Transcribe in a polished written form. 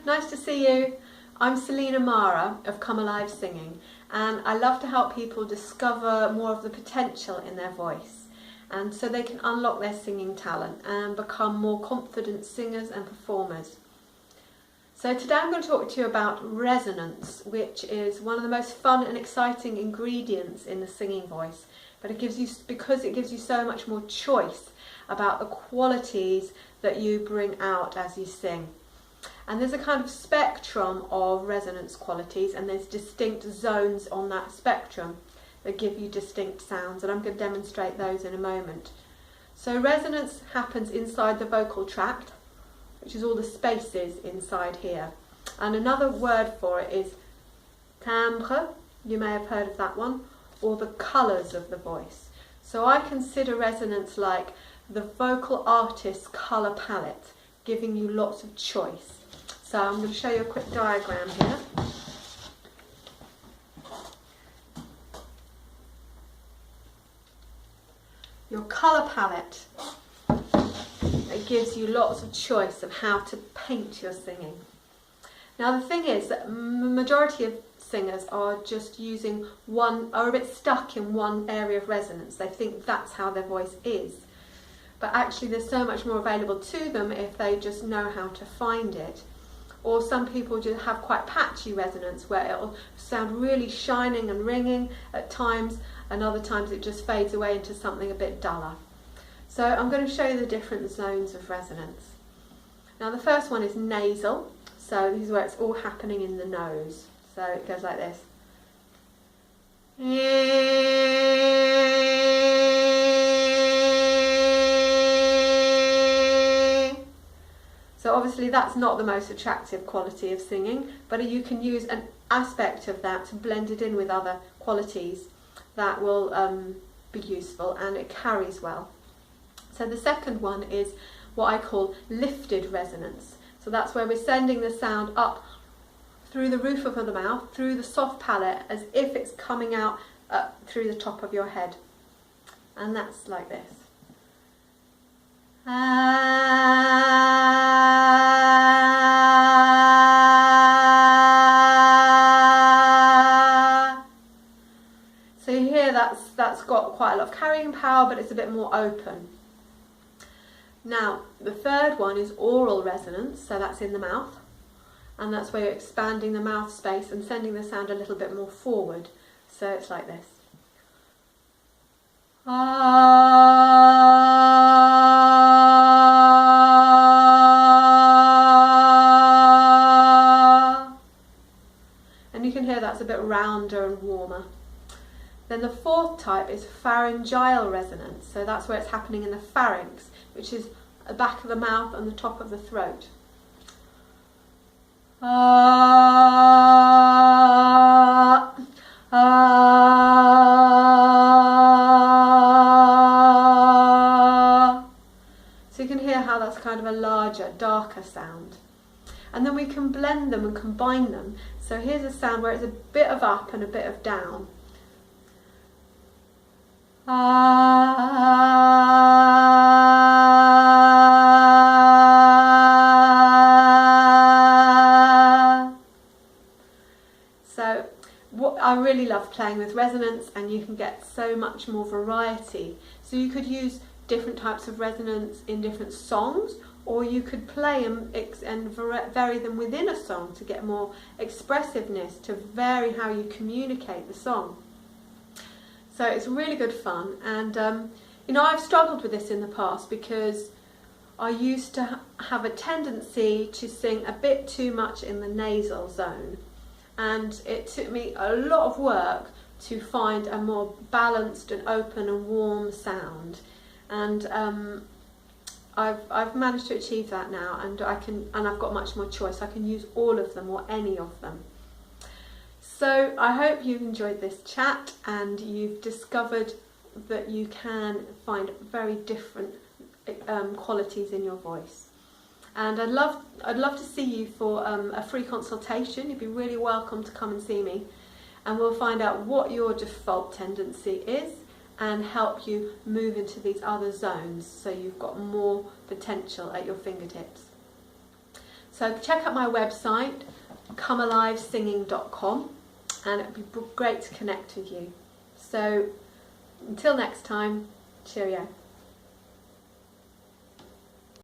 nice to see you. I'm Selena Mara of Come Alive Singing, and I love to help people discover more of the potential in their voice, and so they can unlock their singing talent and become more confident singers and performers. So today I'm going to talk to you about resonance, which is one of the most fun and exciting ingredients in the singing voice, but because it gives you so much more choice about the qualities that you bring out as you sing. And there's a kind of spectrum of resonance qualities, and there's distinct zones on that spectrum that give you distinct sounds, and I'm going to demonstrate those in a moment. So resonance happens inside the vocal tract, which is all the spaces inside here. And another word for it is timbre, you may have heard of that one, or the colours of the voice. So I consider resonance like the vocal artist's colour palette, giving you lots of choice. So I'm going to show you a quick diagram here. Your colour palette, it gives you lots of choice of how to paint your singing. Now the thing is that the majority of singers are just using are a bit stuck in one area of resonance. They think that's how their voice is. But actually there's so much more available to them if they just know how to find it. Or some people just have quite patchy resonance where it'll sound really shining and ringing at times, and other times it just fades away into something a bit duller. So I'm going to show you the different zones of resonance. Now the first one is nasal, so this is where it's all happening in the nose. So it goes like this. So obviously that's not the most attractive quality of singing, but you can use an aspect of that to blend it in with other qualities that will be useful, and it carries well. So the second one is what I call lifted resonance. So that's where we're sending the sound up through the roof of the mouth, through the soft palate, as if it's coming out through the top of your head. And that's like this. So you hear that's got quite a lot of carrying power, but it's a bit more open. Now the third one is oral resonance, so that's in the mouth, and that's where you're expanding the mouth space and sending the sound a little bit more forward. So it's like this. And you can hear that's a bit rounder and warmer. Then the fourth type is pharyngeal resonance, so that's where it's happening in the pharynx, which is the back of the mouth and the top of the throat. So you can hear how that's kind of a larger, darker sound. And then we can blend them and combine them. So here's a sound where it's a bit of up and a bit of down. So I really love playing with resonance, and you can get so much more variety. So you could use different types of resonance in different songs, or you could play them and vary them within a song to get more expressiveness, to vary how you communicate the song. So it's really good fun, and I've struggled with this in the past because I used to have a tendency to sing a bit too much in the nasal zone, and it took me a lot of work to find a more balanced and open and warm sound, and I've managed to achieve that now, and I've got much more choice. I can use all of them or any of them. So I hope you've enjoyed this chat and you've discovered that you can find very different qualities in your voice. And I'd love to see you for a free consultation. You'd be really welcome to come and see me, and we'll find out what your default tendency is and help you move into these other zones so you've got more potential at your fingertips. So check out my website, comealivesinging.com, and it would be great to connect with you. So until next time, cheerio.